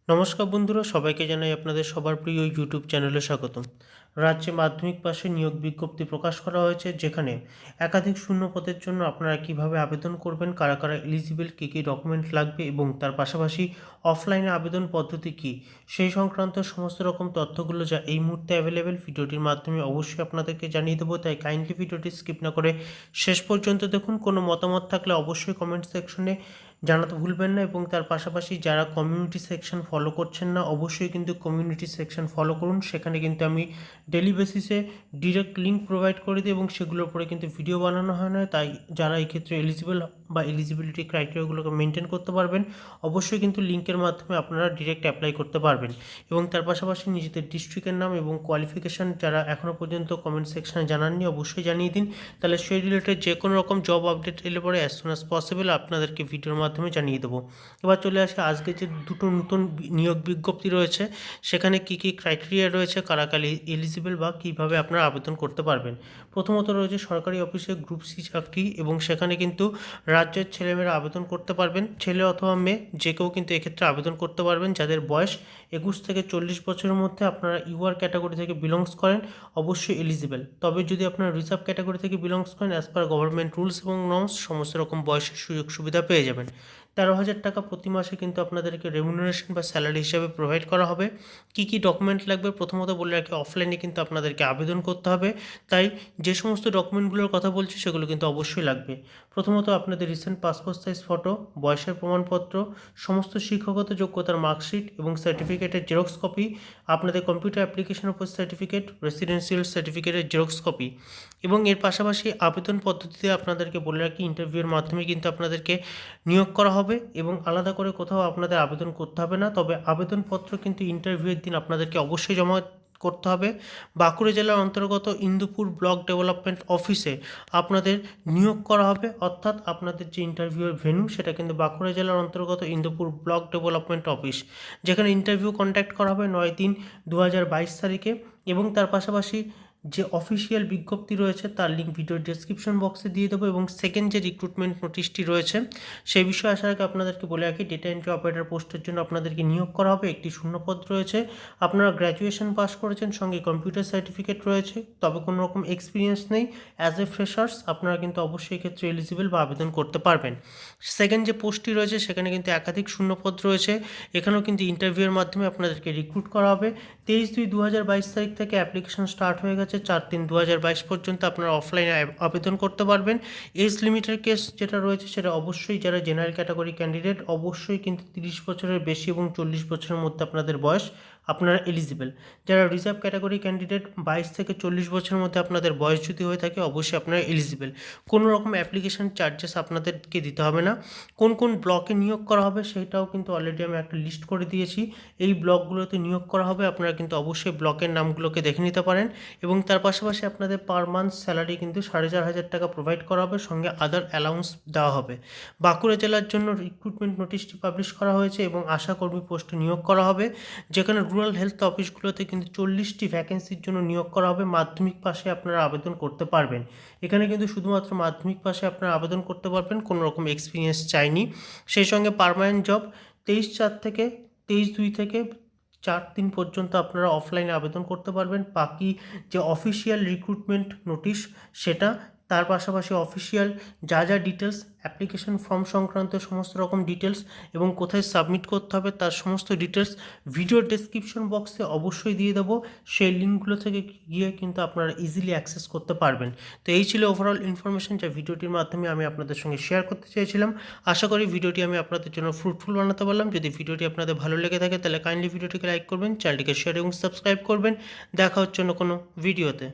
নমস্কার বন্ধুরা, সবাইকে জানাই আপনাদের সবার প্রিয় ইউটিউব চ্যানেলে স্বাগতম। রাজ্যে মাধ্যমিক পাশে নিয়োগ বিজ্ঞপ্তি প্রকাশ করা হয়েছে, যেখানে একাধিক শূন্য পদের জন্য আপনারা কিভাবে আবেদন করবেন, কারা কারা এলিজিবল, কী কী ডকুমেন্ট লাগবে এবং তার পাশাপাশি অফলাইনে আবেদন পদ্ধতি কী, সেই সংক্রান্ত সমস্ত রকম তথ্যগুলো যা এই মুহূর্তে অ্যাভেলেবেল ভিডিওটির মাধ্যমে অবশ্যই আপনাদেরকে জানিয়ে দেবো। তাই কাইন্ডলি ভিডিওটি স্কিপ না করে শেষ পর্যন্ত দেখুন। কোনো মতামত থাকলে অবশ্যই কমেন্ট সেকশনে জানাতে ভুলবেন না, এবং তার পাশাপাশি যারা কমিউনিটি সেকশন ফলো করছেন না, অবশ্যই কিন্তু কমিউনিটি সেকশন ফলো করুন। সেখানে কিন্তু আমি ডেলি বেসিসে ডিরেক্ট লিঙ্ক প্রোভাইড করে দিই এবং সেগুলোর উপরে কিন্তু ভিডিও বানানো হয় না। তাই যারা এই ক্ষেত্রে এলিজিবল বা এলিজিবিলিটি ক্রাইটেরিয়াগুলোকে মেনটেন করতে পারবেন, অবশ্যই কিন্তু লিঙ্কের মাধ্যমে আপনারা ডিরেক্ট অ্যাপ্লাই করতে পারবেন। এবং তার পাশাপাশি নিজেদের ডিস্ট্রিক্টের নাম এবং কোয়ালিফিকেশান যারা এখনও পর্যন্ত কমেন্ট সেকশনে জানাননি, অবশ্যই জানিয়ে দিন। তাহলে সেই রিলেটেড যে কোনো রকম জব আপডেট এলে পরে অ্যাজ সুন অ্যাজ পসিবল আপনাদেরকে ভিডিওর মাধ্যমে জানিয়ে দেবো। এবার চলে আসে আজকে যে দুটো নতুন নিয়োগ বিজ্ঞপ্তি রয়েছে, সেখানে কী কী ক্রাইটেরিয়া রয়েছে, কারা কারা এলিজিবল বা কীভাবে আপনারা আবেদন করতে পারবেন। প্রথমত রয়েছে সরকারি অফিসে গ্রুপ সি চাকরি, এবং সেখানে কিন্তু রাজ্যের ছেলেমেয়েরা আবেদন করতে পারবেন। ছেলে অথবা মেয়ে যে কেউ কিন্তু এক্ষেত্রে আবেদন করতে পারবেন। যাদের বয়স 21 থেকে 40 বছরের মধ্যে, আপনারা ইউআর ক্যাটাগরি থেকে বিলংস করেন, অবশ্যই এলিজিবল। তবে যদি আপনারা রিজার্ভ ক্যাটাগরি থেকে বিলংস করেন, অ্যাজ পার গভর্নমেন্ট রুলস এবং নর্মস সমস্ত রকম বয়সের সুযোগ সুবিধা পেয়ে যাবেন। 13,000 টাকা প্রতি মাসে কিন্তু আপনাদেরকে রেমুনারেশন বা স্যালারি হিসাবে প্রোভাইড করা হবে। কী কী ডকুমেন্ট লাগবে প্রথমত বলে রাখি, অফলাইনে কিন্তু আপনাদেরকে আবেদন করতে হবে। তাই যে সমস্ত ডকুমেন্টগুলোর কথা বলছি সেগুলো কিন্তু অবশ্যই লাগবে। প্রথমত আপনাদের রিসেন্ট পাসপোর্ট সাইজ ফটো, বয়সের প্রমাণপত্র, সমস্ত শিক্ষাগত যোগ্যতার মার্কশিট এবং সার্টিফিকেটের জেরক্স কপি, আপনাদের কম্পিউটার অ্যাপ্লিকেশন উপর সার্টিফিকেট, রেসিডেন্সিয়াল সার্টিফিকেটের জেরক্স কপি। এবং এর পাশাপাশি আবেদন পদ্ধতিতে আপনাদেরকে বলে রাখি, ইন্টারভিউয়ের মাধ্যমে কিন্তু আপনাদেরকে নিয়োগ করা হবে এবং আলাদা করে কোথাও আপনাদের আবেদন করতে হবে না। তবে আবেদনপত্র কিন্তু ইন্টারভিউয়ের দিন আপনাদেরকে অবশ্যই জমা করতে হবে। বাঁকুড়া জেলার অন্তর্গত ইন্দুপুর ব্লক ডেভেলপমেন্ট অফিসে আপনাদের নিয়োগ করা হবে, অর্থাৎ আপনাদের যে ইন্টারভিউয়ের ভেন্যু সেটা কিন্তু বাঁকুড়া জেলার অন্তর্গত ইন্দুপুর ব্লক ডেভেলপমেন্ট অফিস, যেখানে ইন্টারভিউ কন্ডাক্ট করা হবে 9/3/2022 তারিখে। এবং তার পাশাপাশি যে অফিসিয়াল বিজ্ঞপ্তি রয়েছে তার লিঙ্ক ভিডিওর ডেসক্রিপশন বক্সে দিয়ে দেবো। এবং সেকেন্ড যে রিক্রুটমেন্ট নোটিশটি রয়েছে সেই বিষয়ে আসার আগে আপনাদেরকে বলে রাখি, ডেটা এন্ট্রি অপারেটর পোস্টের জন্য আপনাদেরকে নিয়োগ করা হবে। একটি শূন্যপদ রয়েছে। আপনারা গ্র্যাজুয়েশন পাস করেছেন, সঙ্গে কম্পিউটার সার্টিফিকেট রয়েছে, তবে কোনো রকম এক্সপিরিয়েন্স নেই। অ্যাজ এ ফ্রেশার্স আপনারা কিন্তু অবশ্যই এক্ষেত্রে এলিজিবল বা আবেদন করতে পারবেন। সেকেন্ড যে পোস্টটি রয়েছে সেখানে কিন্তু একাধিক শূন্যপদ রয়েছে। এখানেও কিন্তু ইন্টারভিউয়ের মাধ্যমে আপনাদেরকে রিক্রুট করা হবে। 23/2/2022 তারিখ থেকে অ্যাপ্লিকেশন স্টার্ট হয়ে গেছে। 4/3/2022 পর্যন্ত আপনারা অফলাইনে আবেদন করতে পারবেন। এজ লিমিটের কেস যেটা রয়েছে সেটা অবশ্যই যারা জেনারেল ক্যাটাগরি ক্যান্ডিডেট, অবশ্যই কিন্তু 30 বছরের বেশি এবং 40 বছরের মধ্যে আপনাদের বয়স, আপনারা এলিজিবল। যারা রিজার্ভ ক্যাটাগরি ক্যান্ডিডেট, 22 থেকে 40 বছরের মধ্যে আপনাদের বয়স যদি হয়ে থাকে, অবশ্যই আপনারা এলিজিবল। কোনো রকম অ্যাপ্লিকেশন চার্জেস আপনাদেরকে দিতে হবে না। কোন কোন ব্লকে নিয়োগ করা হবে সেটাও কিন্তু অলরেডি আমি একটা লিস্ট করে দিয়েছি। এই ব্লকগুলোতে নিয়োগ করা হবে, আপনারা কিন্তু অবশ্যই ব্লকের নামগুলোকে দেখে নিতে পারেন। এবং তার পাশাপাশি আপনাদের পার মান্থ স্যালারি কিন্তু 4,500 টাকা প্রোভাইড করা হবে, সঙ্গে আদার অ্যালাউন্স দেওয়া হবে। বাঁকুড়া জেলার জন্য রিক্রুটমেন্ট নোটিশটি পাবলিশ করা হয়েছে এবং আশাকর্মী পোস্টে নিয়োগ করা হবে, যেখানে রুরাল হেলথ অফিসগুলোতে কিন্তু 40টি ভ্যাকেন্সির জন্য নিয়োগ করা হবে। মাধ্যমিক পাশে আপনারা আবেদন করতে পারবেন। এখানে কিন্তু শুধুমাত্র মাধ্যমিক পাশে আপনারা আবেদন করতে পারবেন, কোনো রকম এক্সপিরিয়েন্স চাইনি। সেই সঙ্গে পার্মানেন্ট জব 23/4 থেকে 23/2 থেকে 4/3 পর্যন্ত আপনারা অফলাইনে আবেদন করতে পারবেন। বাকি যে অফিসিয়াল রিক্রুটমেন্ট নোটিশ সেটা, তার পাশাপাশি অফিসিয়াল যা যা ডিটেলস, অ্যাপ্লিকেশন ফর্ম সংক্রান্ত সমস্ত রকম ডিটেলস এবং কোথায় সাবমিট করতে হবে তার সমস্ত ডিটেলস ভিডিও ডেসক্রিপশন বক্সে অবশ্যই দিয়ে দেবো। সেই লিঙ্কগুলো থেকে গিয়ে কিন্তু আপনারা ইজিলি অ্যাক্সেস করতে পারবেন। তো এই ছিল ওভারঅল ইনফরমেশন যা ভিডিওটির মাধ্যমে আমি আপনাদের সঙ্গে শেয়ার করতে চেয়েছিলাম। আশা করি ভিডিওটি আমি আপনাদের জন্য ফ্রুটফুল বানাতে পারলাম। যদি ভিডিওটি আপনাদের ভালো লেগে থাকে তাহলে কাইন্ডলি ভিডিওটিকে লাইক করবেন, চ্যানেলটিকে শেয়ার এবং সাবস্ক্রাইব করবেন। দেখা হচ্ছে অন্য কোনো ভিডিওতে।